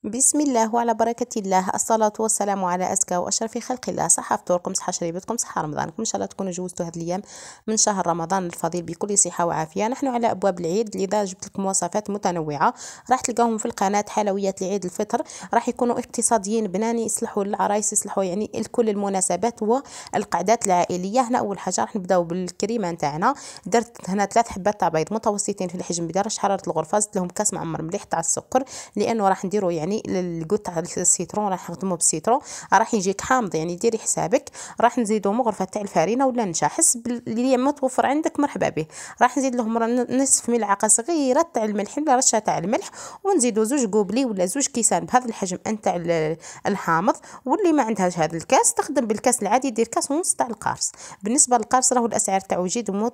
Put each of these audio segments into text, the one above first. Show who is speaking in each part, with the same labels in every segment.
Speaker 1: بسم الله وعلى بركة الله، الصلاة والسلام على أزكى وأشرف خلق الله. صحة فطوركم، صحة شريبتكم، صحة رمضانكم، إن شاء الله تكونوا جوزتوا هذه الأيام من شهر رمضان الفضيل بكل صحة وعافية. نحن على أبواب العيد، لذا جبت لكم وصفات متنوعة راح تلقاهم في القناة. حلويات لعيد الفطر راح يكونوا اقتصاديين بناني، يصلحوا للعرايس، يصلحوا يعني لكل المناسبات والقعدات العائلية. هنا أول حاجة راح نبداو بالكريمة نتاعنا. درت هنا 3 حبات تاع بيض متوسطين في الحجم بدرجة حرارة الغرفة، زدت لهم كاس معمر مليح تاع السكر، لأنه راح نديروا يعني القوت تاع السيترون، راح نخدمو بالسيترون، راح يجيك حامض يعني ديري حسابك. راح نزيدو مغرفه تاع الفارينه ولا النشا حسب اللي متوفر عندك، مرحبا به. راح نزيد لهم نصف ملعقه صغيره تاع الملح ولا رشه تاع الملح، ونزيدو زوج قوبلي ولا زوج كيسان بهذا الحجم نتاع الحامض. واللي ما عندهاش هذا الكاس تخدم بالكاس العادي، دير كاس ونص تاع القارص. بالنسبه للقارص راهو الاسعار تاعو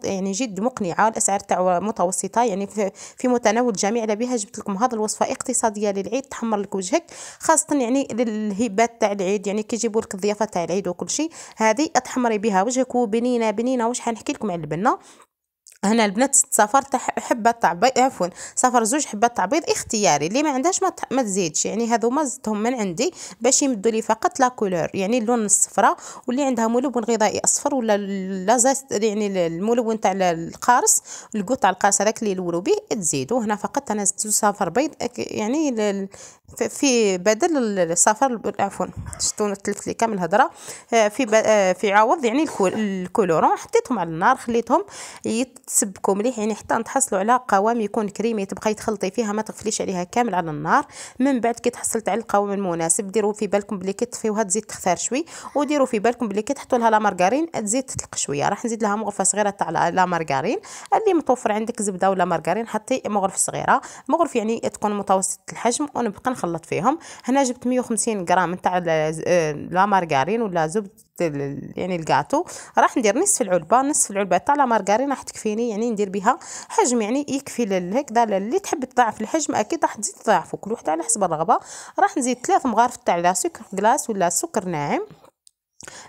Speaker 1: يعني جد مقنعه، الاسعار تاعو متوسطه يعني في متناول الجميع. على بها جبت لكم هذه الوصفه اقتصاديه للعيد، تحمر لك وجهك، خاصة يعني للهبات تاع العيد، يعني كي يجيبوا لك الضيافة تاع العيد وكل شيء، هذه تحمري بها وجهك وبنينة بنينة. واش حنحكي لكم على البنة؟ هنا البنات صفر تاع حبه تاع بيض، عفوا صفر زوج حبات تاع بيض اختياري، اللي ما عندهاش ما تزيدش. يعني هذوما زدتهم من عندي باش يمدوا لي فقط لا كولور، يعني اللون الصفراء. واللي عندها ملون غذائي اصفر ولا لازاست يعني الملون تاع القارص، القوت تاع القارص هذاك اللي يلولوا به تزيدوا. هنا فقط انا زدت صفر بيض، يعني في بدل الصفر، عفوا شتون تلفت لي كامل الهضره، في عوض يعني الكولورون حطيتهم على النار، خليتهم يتسبكوا مليح يعني حتى نتحصلوا على قوام يكون كريمي. تبقاي تخلطي فيها ما تغفليش عليها كامل على النار. من بعد كي تحصلت على القوام المناسب، ديروا في بالكم بلي كي تطفيوها تزيد تختار شوي، وديروا في بالكم بلي كي تحطوا لها لا مارغرين تزيد تطلق شويه. راح نزيد لها مغرفه صغيره تاع لا مارغرين، اللي متوفر عندك زبده ولا مارغرين حطي مغرفه صغيره، مغرف يعني تكون متوسط الحجم، ونبقى نخلط فيهم. هنا جبت 150 غرام تاع لا مارغرين ولا زبده يعني الجاتو. راح ندير نصف العلبه تاع لا مارغرين، راح تكفيني يعني ندير بها حجم يعني يكفي هكذا. اللي تحب تضاعف الحجم اكيد راح تزيد تضاعفه، كل وحده على حسب الرغبه. راح نزيد 3 مغارف تاع لا سكر كلاس ولا سكر ناعم.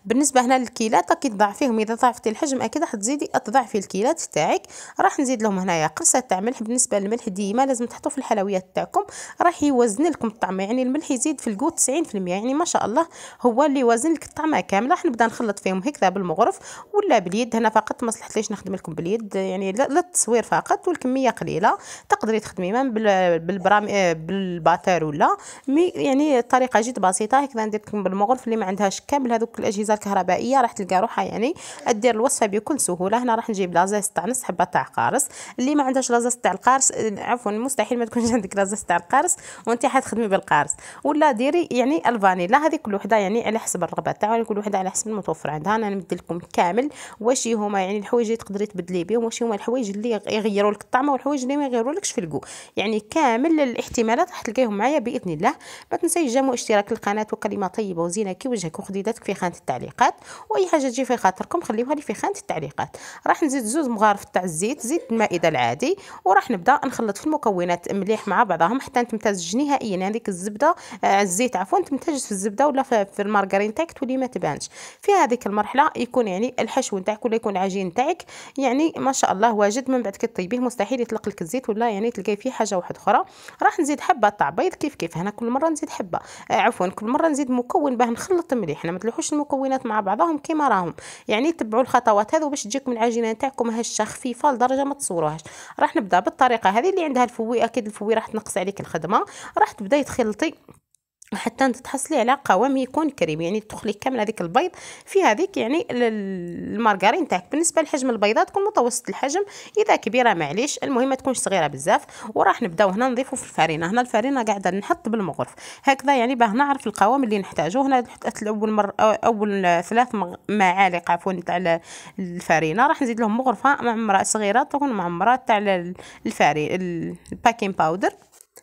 Speaker 1: بالنسبه هنا للكيلات اكيد تضاعفيهم، اذا ضاعفتي الحجم اكيد راح تزيدي تضاعفي الكيلات تاعك. راح نزيد لهم هنايا قرصه تاع ملح. بالنسبه للملح ديما لازم تحطوه في الحلويات تاعكم، راح يوزن لكم الطعم، يعني الملح يزيد في القوت 90%، يعني ما شاء الله هو اللي يوزن لك الطعمه كامله. راح نبدا نخلط فيهم هكذا بالمغرف ولا باليد. هنا فقط ما صلحتليش نخدم لكم باليد، يعني للتصوير فقط، والكميه قليله. تقدري تخدمي من بالباتر ولا يعني الطريقه جد بسيطه هكذا. ندير لكم بالمغرف. اللي ما عندهاش كامل هذوك الاجهزه الكهربائيه راح تلقى روحها يعني دير الوصفه بكل سهوله. هنا راح نجيب لازاس تاع نص حبه تاع قارص. اللي ما عندهاش لازاس تاع القارص، عفوا مستحيل ما تكونش عندك لازاس تاع القارص وانت حتخدمي بالقارص، ولا ديري يعني الفانيلا. هذه كل وحده يعني على حسب الرغبه تاعها، كل وحده على حسب المتوفر عندها. انا نمد لكم كامل واش هما يعني الحوايج اللي تقدري تبدلي بهم، واش هما الحوايج اللي يغيروا لك الطعم والحوايج اللي ما يغيرولكش في الكو. يعني كامل الاحتمالات راح تلقايهم معايا باذن الله. ما تنسيش جمع اشتراك القناه وكلمه طيبه وزينه كي وجهك وخديدتك في خانه التعليقات. واي حاجه تجي في خاطركم خليوها لي في خانه التعليقات. راح نزيد 2 مغارف تاع الزيت، زيت المائده العادي، وراح نبدا نخلط في المكونات مليح مع بعضهم حتى تمتزج نهائيا. يعني هذيك الزبده الزيت عفوا تمتزج في الزبده ولا في المارغرين تاعك تولي ما تبانش. في هذيك المرحله يكون يعني الحشو نتاعك ولا يكون العجين تاعك يعني ما شاء الله واجد. من بعد كطيبيه مستحيل يطلق لك الزيت ولا يعني تلقاي فيه حاجه واحده اخرى. راح نزيد حبه تاع بيض كيف هنا كل مره نزيد حبه، عفوا كل مره نزيد مكون باه نخلط مليح. ما تلوحوش المكونات مع بعضهم كيما راهم، يعني تبعوا الخطوات هذو باش تجيكم العجينه تاعكم هشه خفيفه لدرجه ما تصوروهاش. راح نبدا بالطريقه هذه. اللي عندها الفوي اكيد الفوي راح تنقص عليك الخدمه. راح تبداي تخلطي حتى تتحصلي على قوام يكون كريم، يعني تدخلي كامل هذيك البيض في هذيك يعني المارغرين تاعك. بالنسبه لحجم البيضات تكون متوسط الحجم، اذا كبيره معليش، المهم ما تكونش صغيره بزاف. وراح نبداو هنا نضيفوا في الفرينه. هنا الفرينه قاعده نحط بالمغرف هكذا يعني باه نعرف القوام اللي نحتاجه. هنا حطيت اول 3 معالق عفوا تاع الفرينه. راح نزيد لهم مغرفه معمره صغيره تكون معمره تاع الباكين باودر.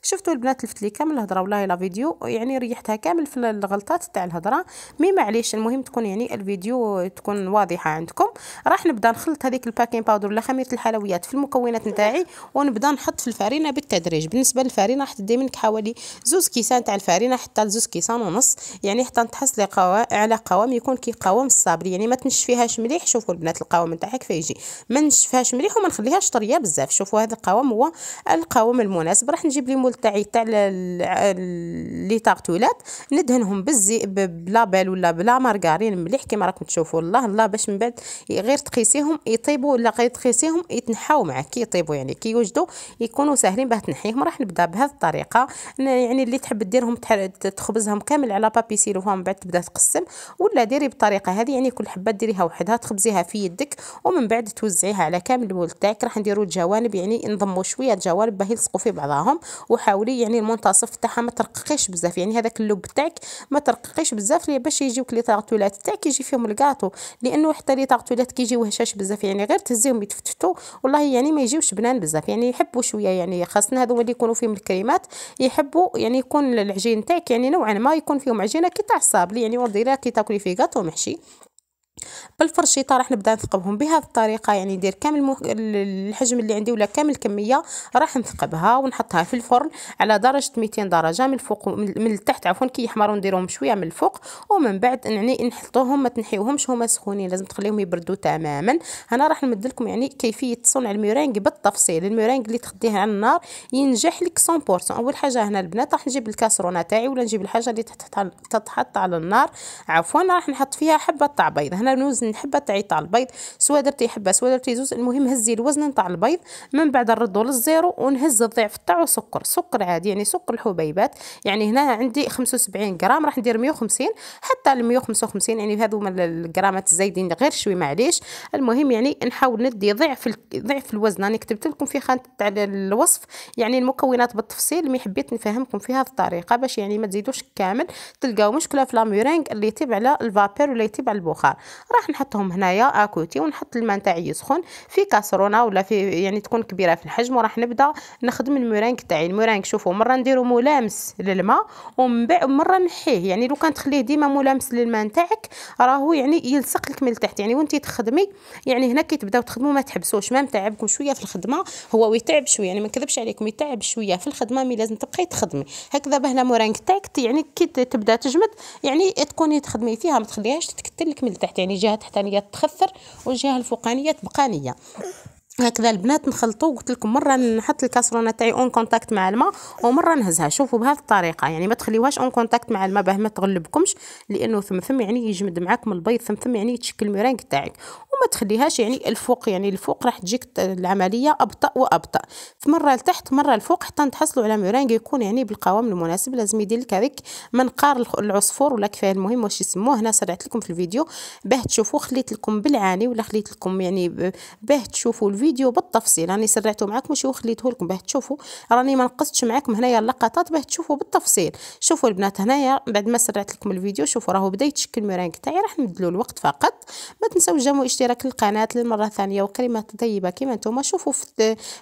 Speaker 1: شفتوا البنات لفت لي كامل الهضره والله لا فيديو، يعني ريحتها كامل في الغلطات تاع الهضره. معليش المهم تكون يعني الفيديو تكون واضحه عندكم. راح نبدا نخلط هذيك الباكين باودر ولا خميره الحلويات في المكونات نتاعي، ونبدا نحط في الفرينه بالتدريج. بالنسبه للفرينه راح تدي منك حوالي 2 كيسان تاع الفرينه حتى 2 كيسان ونص، يعني حتى تحصلي على قوام يكون كي قوام الصابري. يعني ما تنشفيهاش مليح. شوفوا البنات القوام نتاعها كيف يجي، ما نشفيهاش مليح وما نخليهاش طريه بزاف. شوفوا هذا القوام هو القوام المناسب. راح نجيب لي مول المول تاعي تاع لي طاغطولات ندهنهم بلابيل ولا بلا مارغرين مليح كيما راكم تشوفوا. الله باش من بعد غير تقيسيهم يطيبوا ولا غير تقيسيهم يتنحاو معك كي يطيبوا، يعني كي يوجدوا يكونوا ساهلين باه تنحيهم. راح نبدا بهذه الطريقه، يعني اللي تحب ديرهم تخبزهم كامل على بابي سيلوفان من بعد تبدا تقسم، ولا ديري بالطريقه هذه يعني كل حبه ديريها وحدها تخبزيها في يدك ومن بعد توزعيها على كامل المول تاعك. راح نديروا الجوانب يعني نضموا شويه الجوانب باه يلصقوا في بعضهم، وحاولي يعني المنتصف تاعها ما ترققيش بزاف، يعني هذاك اللب تاعك ما ترققيش بزاف باش يجيوك لي طاغطولات تاعك يجي فيهم الكاطو، لانه حتى لي طاغطولات كيجيو هشاش بزاف يعني غير تهزيهم يتفتفتوا والله يعني ما يجيوش بنان بزاف، يعني يحبوا شويه يعني خاصنا هذو اللي يكونوا فيهم الكريمات يحبوا يعني يكون العجين تاعك يعني نوعا ما يكون فيهم عجينه كي تاع الصابلي، يعني وديريها كي تاكلي في كاطو محشي. بالفرشيطه راح نبدا نثقبهم بهذه الطريقه، يعني ندير كامل الحجم اللي عندي ولا كامل الكميه راح نثقبها ونحطها في الفرن على درجه 200 درجه من الفوق من التحت عفوا كي يحمروا نديرهم شويه من الفوق، ومن بعد يعني نحطوهم ما تنحيوهمش هما سخونين لازم تخليهم يبردوا تماما. هنا راح نمد لكم يعني كيفيه صنع الميرينغ بالتفصيل. الميرينغ اللي تخديه على النار ينجح لك 100%. اول حاجه هنا البنات راح نجيب الكاسرونه تاعي ولا نجيب الحاجه اللي تتحط على النار عفوا، راح نحط فيها حبه تاع بيض. هنا نوزن حبه تاع البيض سواء درتي حبه سواء درتي زوز، المهم هزي الوزن تاع البيض من بعد نردو للزيرو ونهز الضعف تاعو سكر عادي يعني سكر الحبيبات. يعني هنا عندي 75 غرام راح ندير 150 حتى ل 155 يعني هذو من الغرامات الزايدين غير شوي معليش. المهم يعني نحاول ندي ضعف الوزن. انا كتبت لكم في خانه تاع الوصف يعني المكونات بالتفصيل، مي حبيت نفهمكم في هذه الطريقه باش يعني ما تزيدوش كامل تلقاو مشكله في لاميرينغ اللي يتبع على الفابور ولا يتبع البخار. راح نحطهم هنايا اكوتي ونحط الماء تاعي يسخن في كاسرونه ولا في يعني تكون كبيره في الحجم، وراح نبدا نخدم الميرينغ تاعي. الميرينغ شوفوا مره نديرو ملامس للماء ومن بعد مره نحيه، يعني لو كان تخليه ديما ملامس للماء تاعك راهو يعني يلصق لك من التحت. يعني وانتي تخدمي يعني هنا كي تبداو تخدموا ما تحبسوش، ما متعبكم شويه في الخدمه هو يتعب شويه يعني ما نكذبش عليكم يتعب شويه في الخدمه، مي لازم تبقاي تخدمي هكذا باه الميرينغ تاعك يعني كي تبدا تجمد يعني تكوني تخدمي فيها ما تخليهاش تتكتل لك من التحت، يعني جهه التحتانيه تخثر والجهه الفوقانيه تبقى نيه. هكذا البنات نخلطوا. قلت لكم مره نحط الكاسرونه تاعي اون كونتاكت مع الماء ومره نهزها. شوفوا بهذه الطريقه يعني ما تخليوهاش اون كونتاكت مع الماء باه ما تغلبكمش، لانه ثم يعني يجمد معاكم البيض ثم يعني يتشكل الميرينغ تاعك، وما تخليهاش يعني الفوق، يعني الفوق راح تجيك العمليه ابطا وابطا، مره لتحت مره الفوق حتى تحصلوا على ميرينغ يكون يعني بالقوام المناسب. لازم يدير لك هذيك منقار العصفور ولا كيفاه المهم واش يسموه. هنا سرعت لكم في الفيديو باه تشوفوا، خليت لكم بالعاني ولا خليت لكم يعني باه تشوفوا الفيديو بالتفصيل. راني سرعته معكم ماشي وخليته لكم باه تشوفوا، راني ما نقصتش معكم هنايا اللقطات باه تشوفوا بالتفصيل. شوفوا البنات هنايا بعد ما سرعت لكم الفيديو شوفوا راهو بدا يتشكل الميرينغ تاعي. راح نبدلوا الوقت فقط. ما تنساوش دعموا اشتراك القناه للمره الثانيه وكلمات طيبه كما نتوما. شوفوا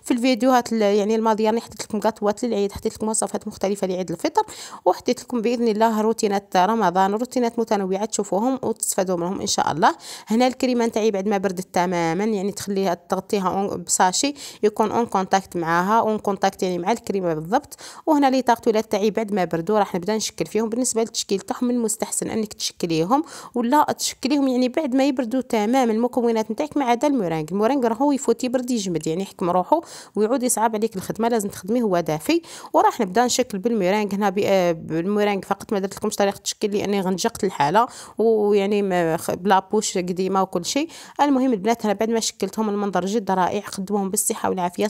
Speaker 1: في الفيديوهات يعني الماضيه راني حطيت لكم قطوات للعيد، حطيت لكم وصفات مختلفه لعيد الفطر، وحطيت لكم باذن الله روتينات رمضان، روتينات متنوعه تشوفوهم وتستفادوا منهم ان شاء الله. هنا الكريمه نتاعي بعد ما بردت تماما يعني تخليها تغطيها بساشي يكون اون كونتاكت معاها، اون كونتاكت يعني مع الكريمه بالضبط. وهنا لي طاغطولات تاعي بعد ما بردوا راح نبدا نشكل فيهم. بالنسبه للتشكيل تاعهم من المستحسن انك تشكليهم ولا تشكليهم يعني بعد ما يبردوا تماما المكونات نتاعك ما عدا الميرينغ راهو يفوت يبرد يجمد يعني يحكم روحه ويعود يصعب عليك الخدمه، لازم تخدميه هو دافي. وراح نبدا نشكل بالميرينغ. هنا بالميرينغ فقط ما درت لكمش طريقه التشكيل لاني غنجقت الحاله ويعني بلا بوش قديمه وكل شيء. المهم البنات هنا بعد ما شكلتهم المنظر جد رائع، خدموهم بالصحه والعافيه.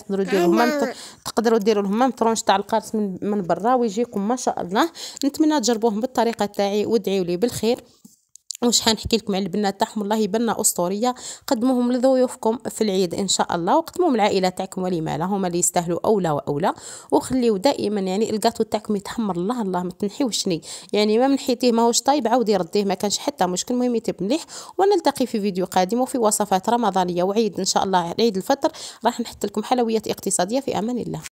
Speaker 1: تقدروا ديروا لهم طرونش تاع القارص من برا ويجيكم ما شاء الله. نتمنى تجربوهم بالطريقه تاعي وادعيوا لي بالخير. واش حنحكي لكم على البنات تاعهم والله بنه اسطوريه، قدموهم لضيوفكم في العيد ان شاء الله وقدموهم العائله تاعكم ولما لا هما اللي يستاهلوا اولى واولى. وخليو دائما يعني الكاطو تاعكم يتحمر الله ما تنحيوش يعني ما منحيتيه ماهوش طايب عاودي رديه ما كانش حتى مشكل، المهم يطيب مليح. ونلتقي في فيديو قادم وفي وصفات رمضانيه وعيد ان شاء الله عيد الفطر راح نحط لكم حلويات اقتصاديه. في امان الله.